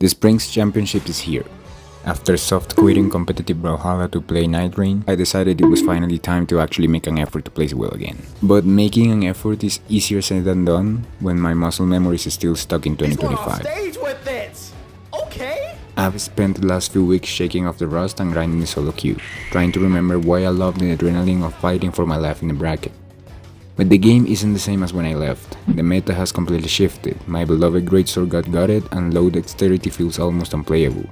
The Spring's championship is here. After soft quitting competitive Brawlhalla to play Night Rain, I decided it was finally time to actually make an effort to place well again. But making an effort is easier said than done when my muscle memory is still stuck in 2025. I've spent the last few weeks shaking off the rust and grinding solo queue, trying to remember why I love the adrenaline of fighting for my life in the bracket. But the game isn't the same as when I left. The meta has completely shifted, my beloved greatsword got gutted and low dexterity feels almost unplayable.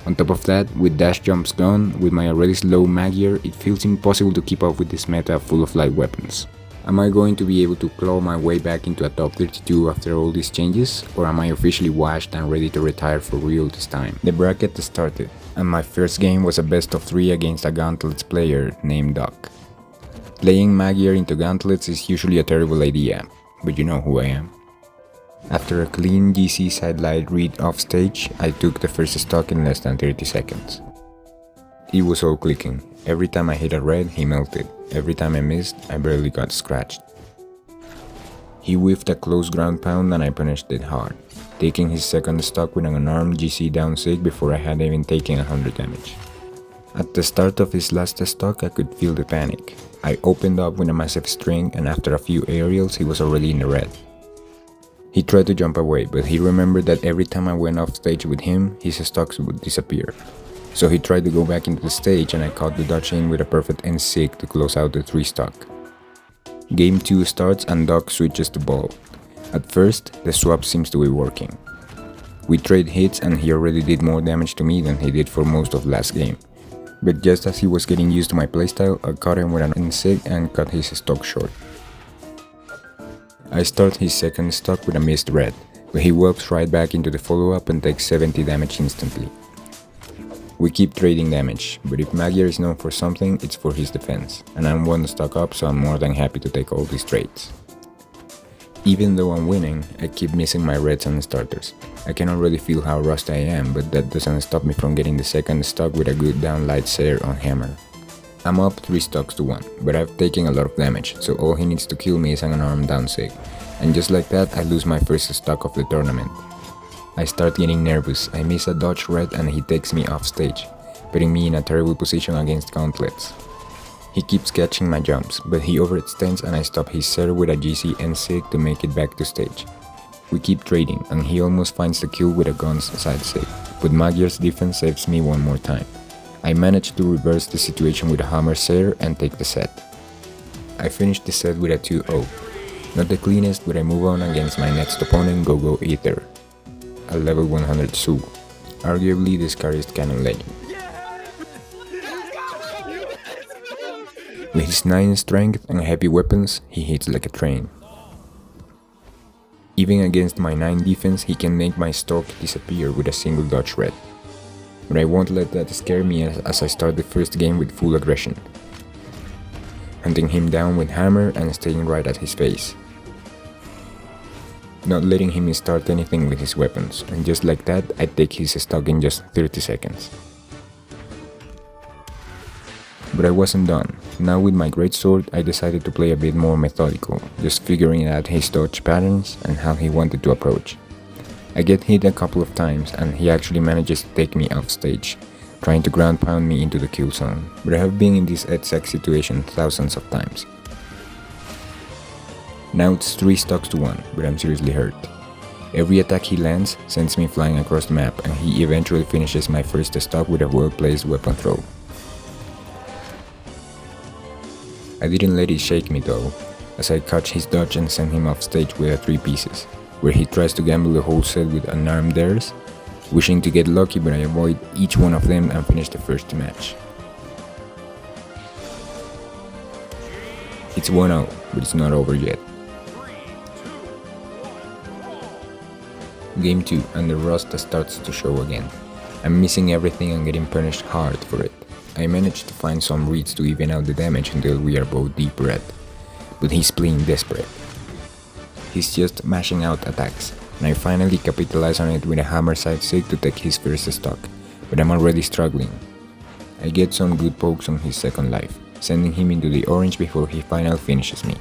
On top of that, with dash jumps gone, with my already slow Magyar, it feels impossible to keep up with this meta full of light weapons. Am I going to be able to claw my way back into a top 32 after all these changes, or am I officially washed and ready to retire for real this time? The bracket started, and my first game was a best of 3 against a Gauntlets player named Doc. Playing Magyar into Gauntlets is usually a terrible idea, but you know who I am. After a clean GC sidelight read off stage, I took the first stock in less than 30 seconds. It was all clicking. Every time I hit a red, he melted. Every time I missed, I barely got scratched. He whiffed a close ground pound and I punished it hard, taking his second stock with an unarmed GC down sig before I had even taken 100 damage. At the start of his last stock, I could feel the panic. I opened up with a massive string and after a few aerials, he was already in the red. He tried to jump away, but he remembered that every time I went off stage with him, his stocks would disappear. So he tried to go back into the stage and I caught the dodge in with a perfect N-sig to close out the 3 stock. Game 2 starts and Doc switches to ball. At first, the swap seems to be working. We trade hits and he already did more damage to me than he did for most of last game. But just as he was getting used to my playstyle, I caught him with an N-sig and cut his stock short. I start his second stock with a missed red, but he whelps right back into the follow-up and takes 70 damage instantly. We keep trading damage, but if Magyar is known for something, it's for his defense, and I'm 1 stock up, so I'm more than happy to take all these trades. Even though I'm winning, I keep missing my reds and starters. I can already feel how rusty I am, but that doesn't stop me from getting the second stock with a good down light Sayer on hammer. I'm up 3 stocks to 1, but I've taken a lot of damage, so all he needs to kill me is an unarmed down sig, and just like that I lose my first stock of the tournament. I start getting nervous, I miss a dodge red and he takes me off stage, putting me in a terrible position against Gauntlets. He keeps catching my jumps, but he overextends and I stop his Sayer with a GC N-sig to make it back to stage. We keep trading and he almost finds the kill with a gun's side sig, but Magyar's defense saves me one more time. I manage to reverse the situation with a hammer Sayer and take the set. I finish the set with a 2-0. Not the cleanest, but I move on against my next opponent, GoEther, a level 100 Su, arguably the scariest canon legend. With his 9 strength and heavy weapons, he hits like a train. Even against my 9 defense, he can make my stock disappear with a single dodge red. But I won't let that scare me as I start the first game with full aggression, hunting him down with hammer and staying right at his face, not letting him start anything with his weapons, and just like that I take his stock in just 30 seconds. But I wasn't done. Now with my greatsword I decided to play a bit more methodical, just figuring out his dodge patterns and how he wanted to approach. I get hit a couple of times and he actually manages to take me off stage, trying to ground pound me into the kill zone, but I have been in this exact situation thousands of times. Now it's 3 stocks to 1, but I'm seriously hurt. Every attack he lands sends me flying across the map and he eventually finishes my first stock with a well-placed weapon throw. I didn't let it shake me though, as I catch his dodge and send him off stage with a 3 pieces, where he tries to gamble the whole set with unarmed dares, wishing to get lucky, but I avoid each one of them and finish the first match. It's 1-0, but it's not over yet. Game 2 and the rust starts to show again. I'm missing everything and getting punished hard for it. I managed to find some reads to even out the damage until we are both deep red, but he's playing desperate. He's just mashing out attacks, and I finally capitalize on it with a hammer side sig to take his first stock, but I'm already struggling. I get some good pokes on his second life, sending him into the orange before he finally finishes me.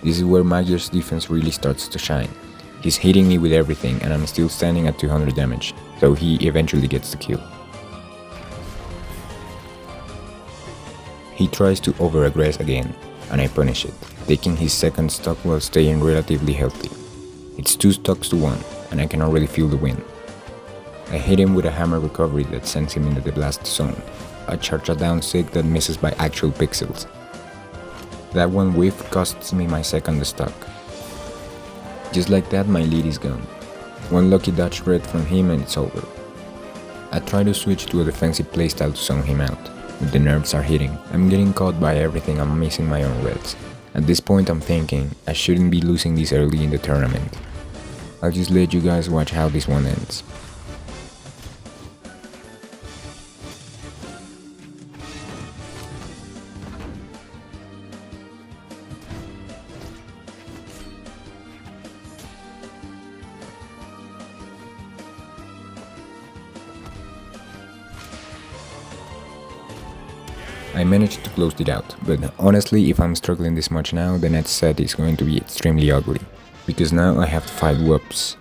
This is where Magyar's defense really starts to shine. He's hitting me with everything and I'm still standing at 200 damage, so he eventually gets the kill. He tries to over-aggress again, and I punish it, taking his second stock while staying relatively healthy. It's 2 stocks to 1, and I can already feel the win. I hit him with a hammer recovery that sends him into the blast zone, a charge down sick that misses by actual pixels. That one whiff costs me my second stock. Just like that, my lead is gone. One lucky dodge red from him and it's over. I try to switch to a defensive playstyle to zone him out. But the nerves are hitting. I'm getting caught by everything, I'm missing my own reds. At this point I'm thinking, I shouldn't be losing this early in the tournament. I'll just let you guys watch how this one ends. I managed to close it out, but honestly if I'm struggling this much now, the next set is going to be extremely ugly. Because now I have to fight Whoops.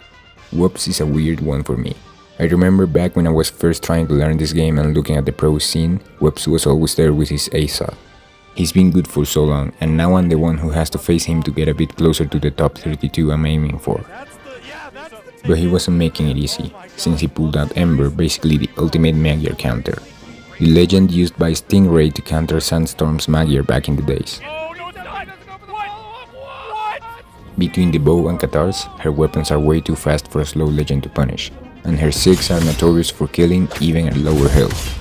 Whoops is a weird one for me. I remember back when I was first trying to learn this game and looking at the pro scene, Whoops was always there with his ASA. He's been good for so long, and now I'm the one who has to face him to get a bit closer to the top 32 I'm aiming for. But he wasn't making it easy, since he pulled out Ember, basically the ultimate Magyar counter. The legend used by Stingray to counter Sandstorm's Magyar back in the days. Between the bow and Katars, her weapons are way too fast for a slow legend to punish, and her 6 are notorious for killing even at lower health.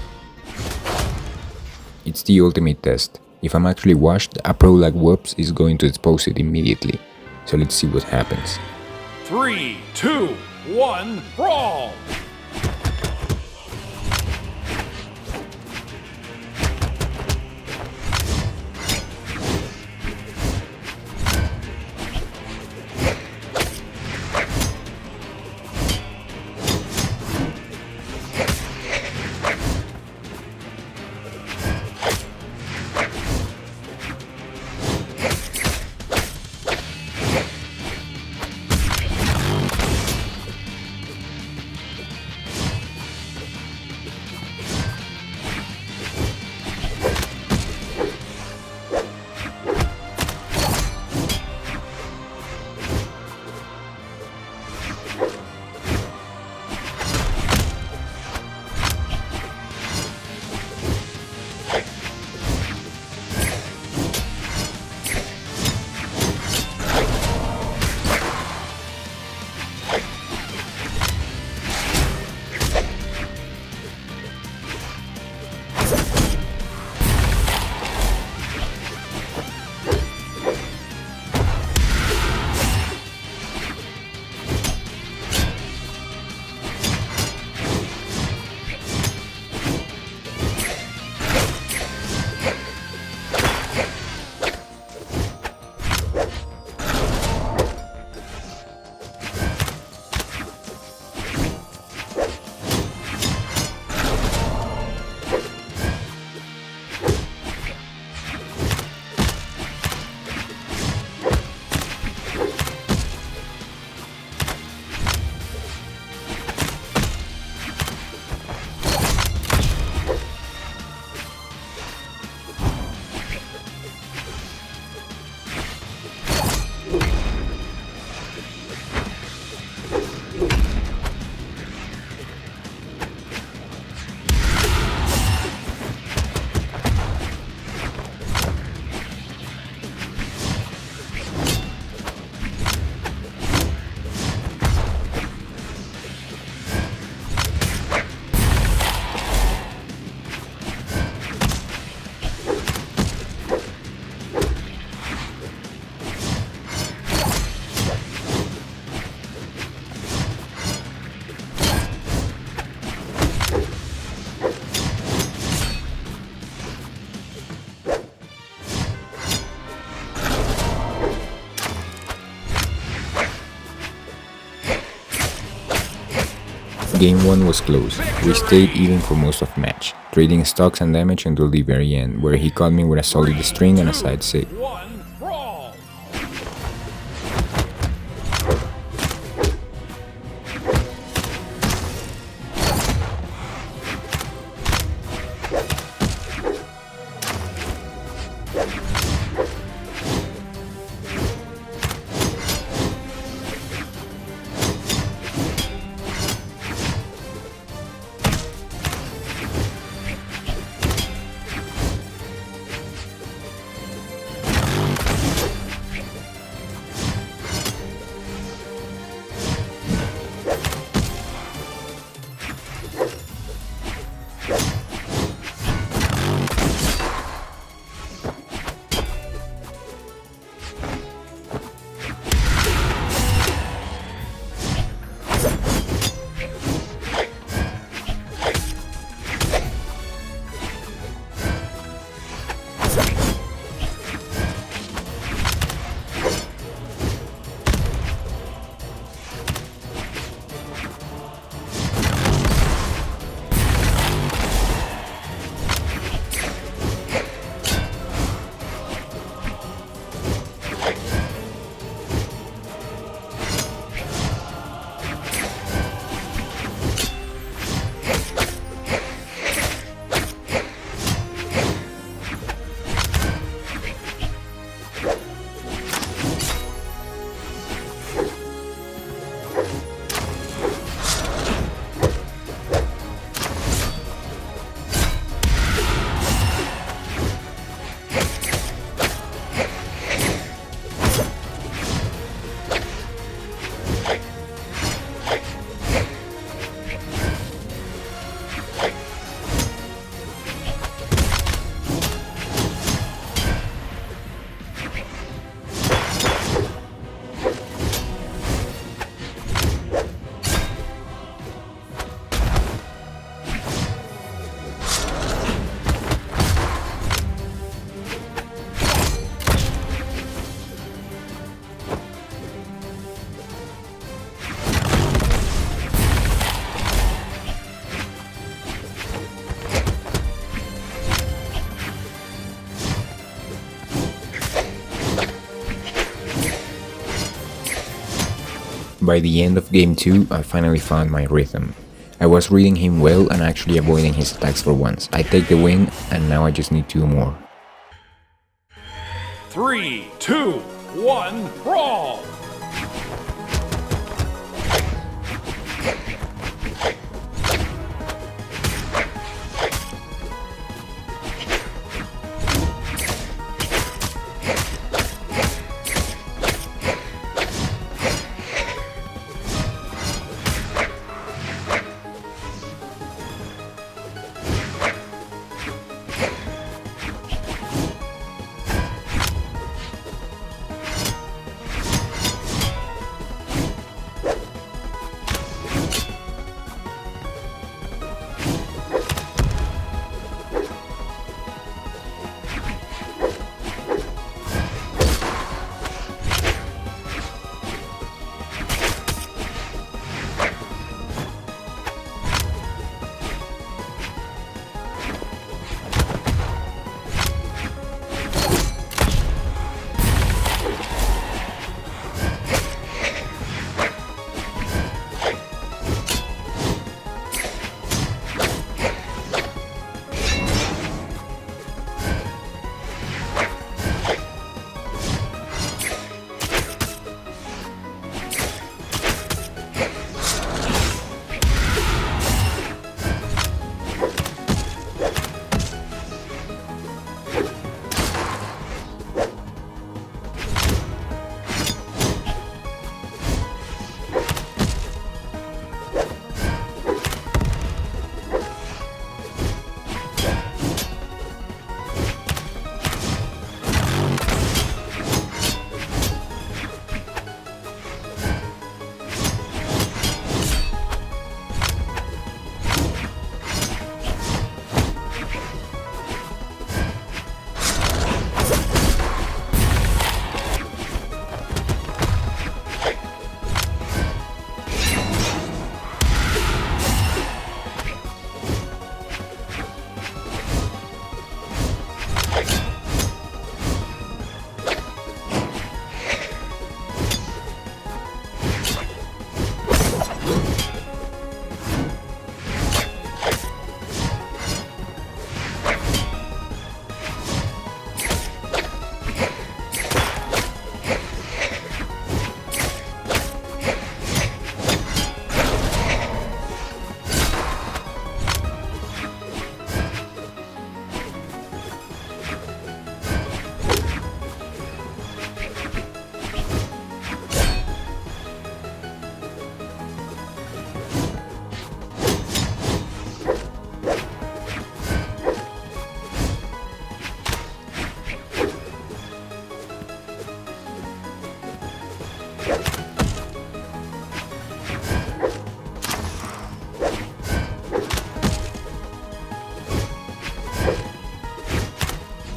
It's the ultimate test. If I'm actually washed, a pro like Whoops is going to expose it immediately, so let's see what happens. 3, 2, 1, brawl! Game 1 was close. We stayed even for most of the match, trading stocks and damage until the very end, where he caught me with a solid string and a side sig. By the end of game 2, I finally found my rhythm. I was reading him well and actually avoiding his attacks for once. I take the win, and now I just need 2 more. 3, 2, 1, brawl!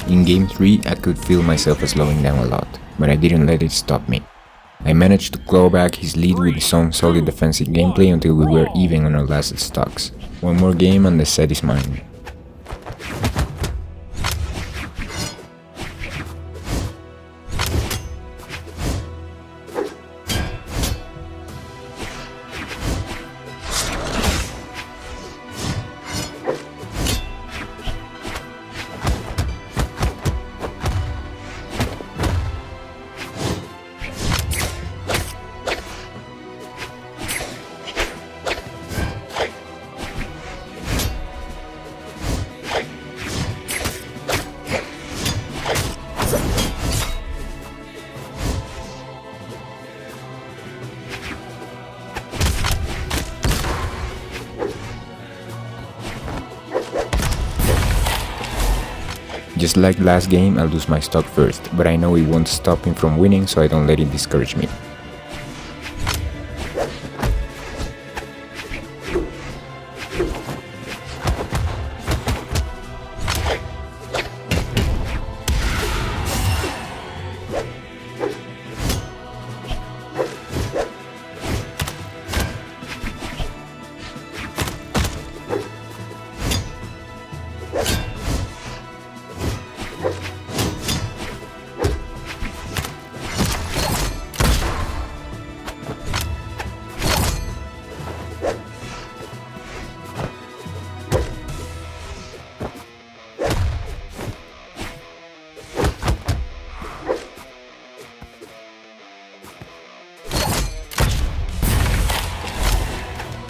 In game 3, I could feel myself slowing down a lot, but I didn't let it stop me. I managed to claw back his lead with some solid defensive gameplay until we were even on our last stocks. One more game and the set is mine. Just like last game, I'll lose my stock first, but I know it won't stop him from winning, so I don't let it discourage me.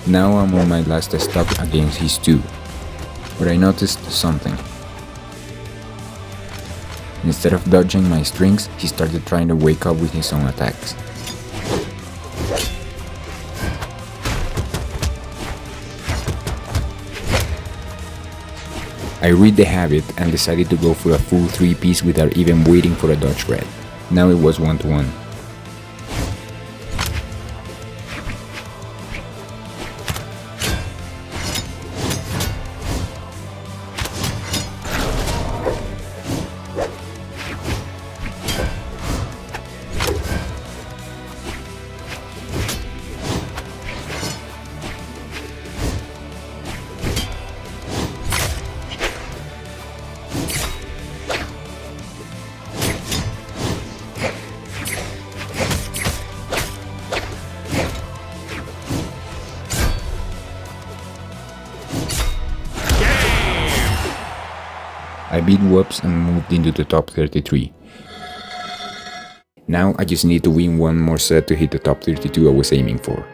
Now I'm on my last stop against his 2, but I noticed something. Instead of dodging my strings, he started trying to wake up with his own attacks. I read the habit and decided to go for a full 3-piece without even waiting for a dodge red. Now it was 1-1. I beat Whoops and moved into the top 33. Now I just need to win one more set to hit the top 32 I was aiming for.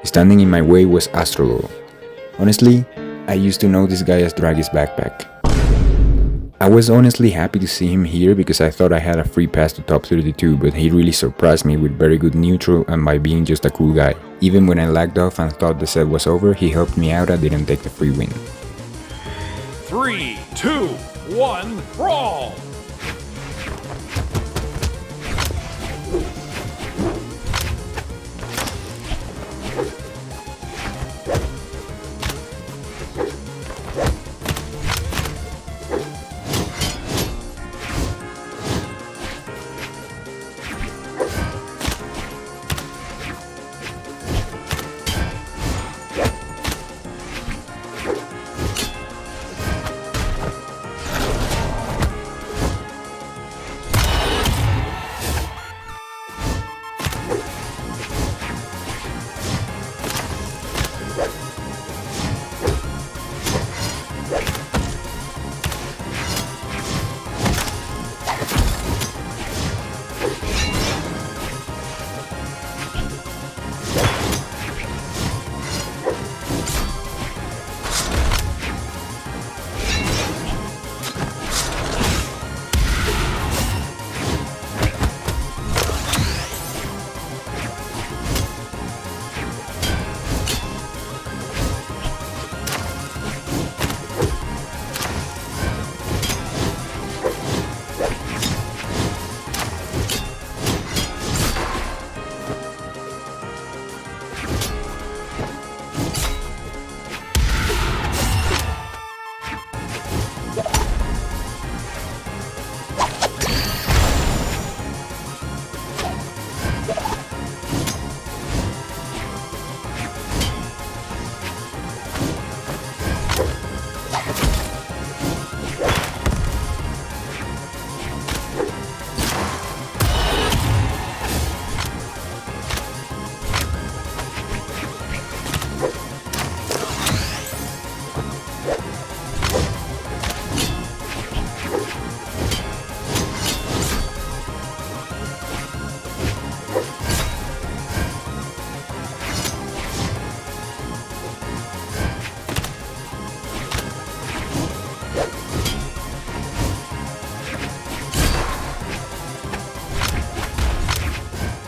Standing in my way was Astrolol. Honestly, I used to know this guy as Dragi's backpack. I was honestly happy to see him here because I thought I had a free pass to top 32, but he really surprised me with very good neutral and by being just a cool guy. Even when I lagged off and thought the set was over, he helped me out and didn't take the free win. 3, 2, 1, brawl!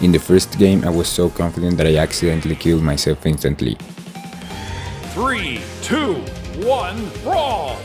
In the first game, I was so confident that I accidentally killed myself instantly. 3, 2, 1, brawl!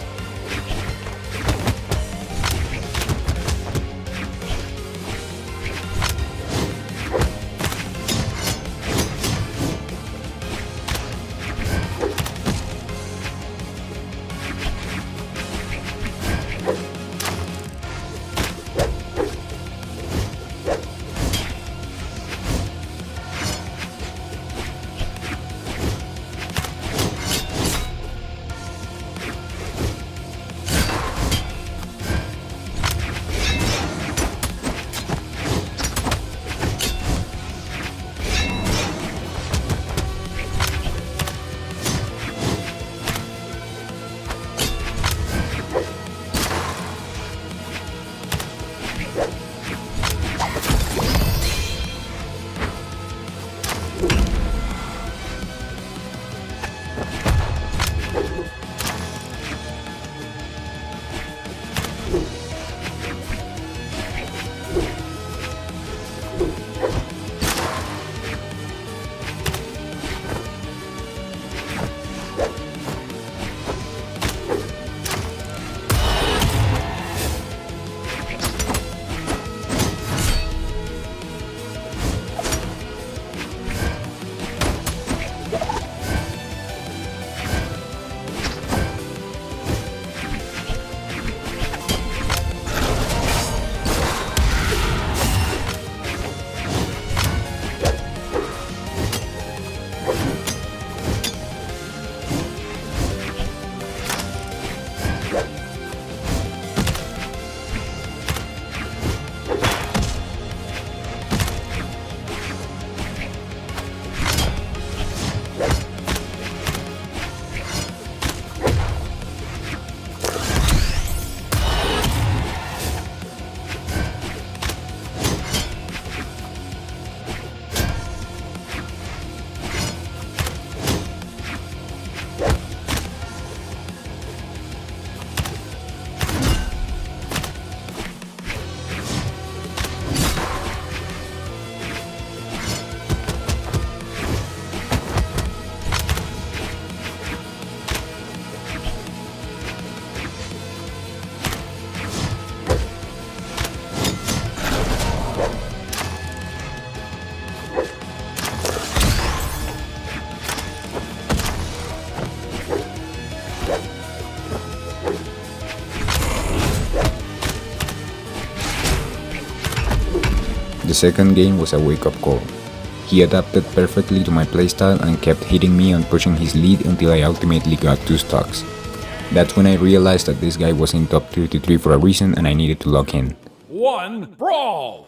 The second game was a wake-up call. He adapted perfectly to my playstyle and kept hitting me and pushing his lead until I ultimately got 2 stocks. That's when I realized that this guy was in top 33 for a reason and I needed to lock in. 1 brawl!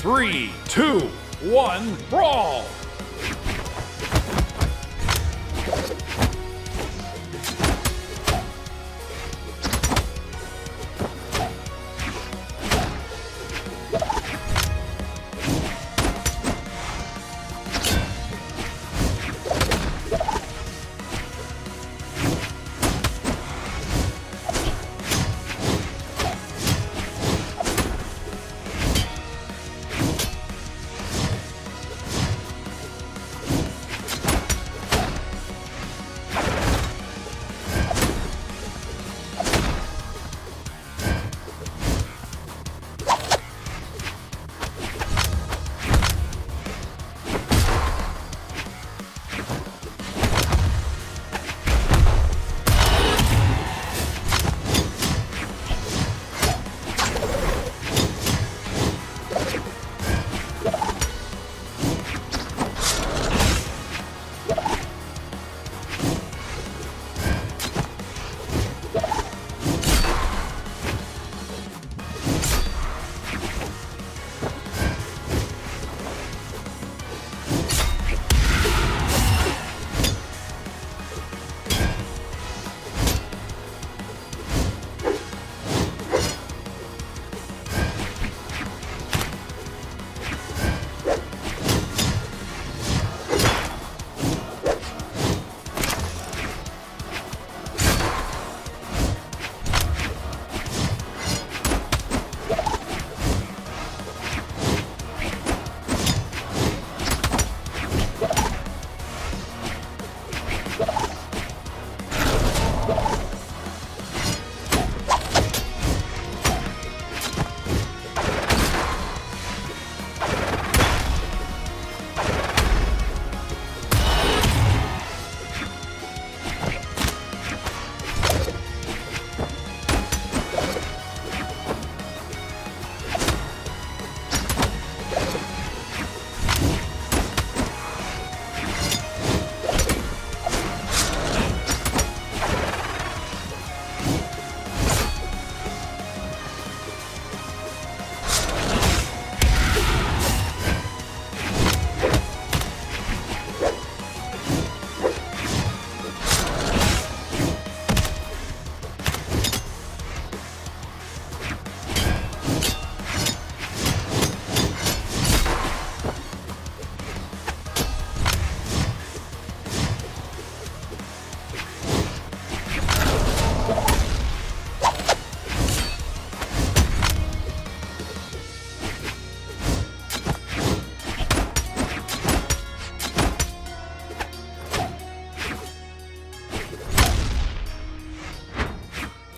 Three, two, one, brawl!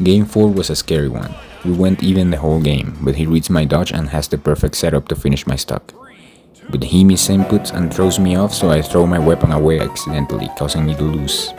Game 4 was a scary one. We went even the whole game, but he reads my dodge and has the perfect setup to finish my stock. But he misinputs and throws me off, so I throw my weapon away accidentally, causing me to lose.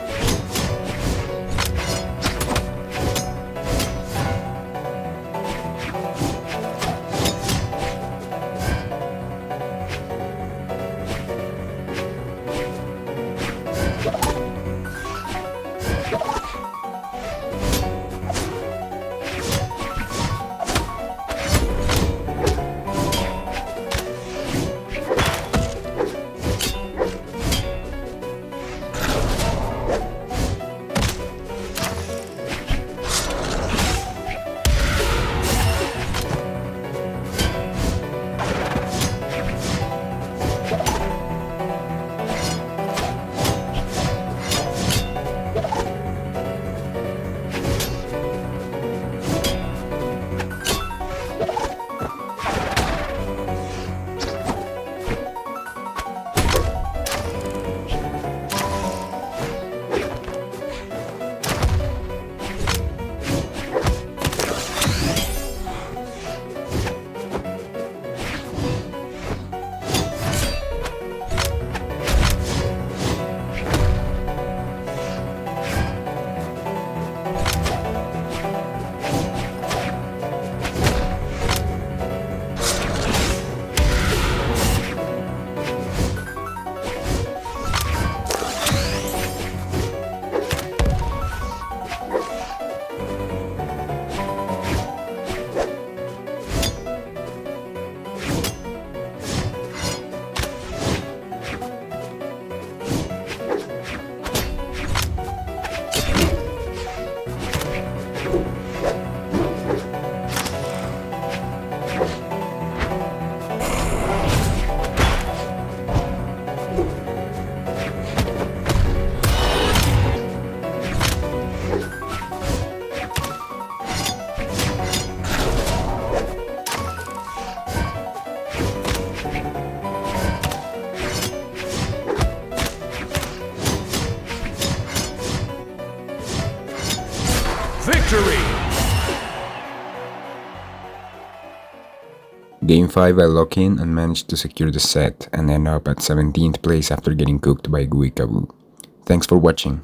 Victory! Game 5 I lock in and managed to secure the set and end up at 17th place after getting cooked by GoEther. Thanks for watching.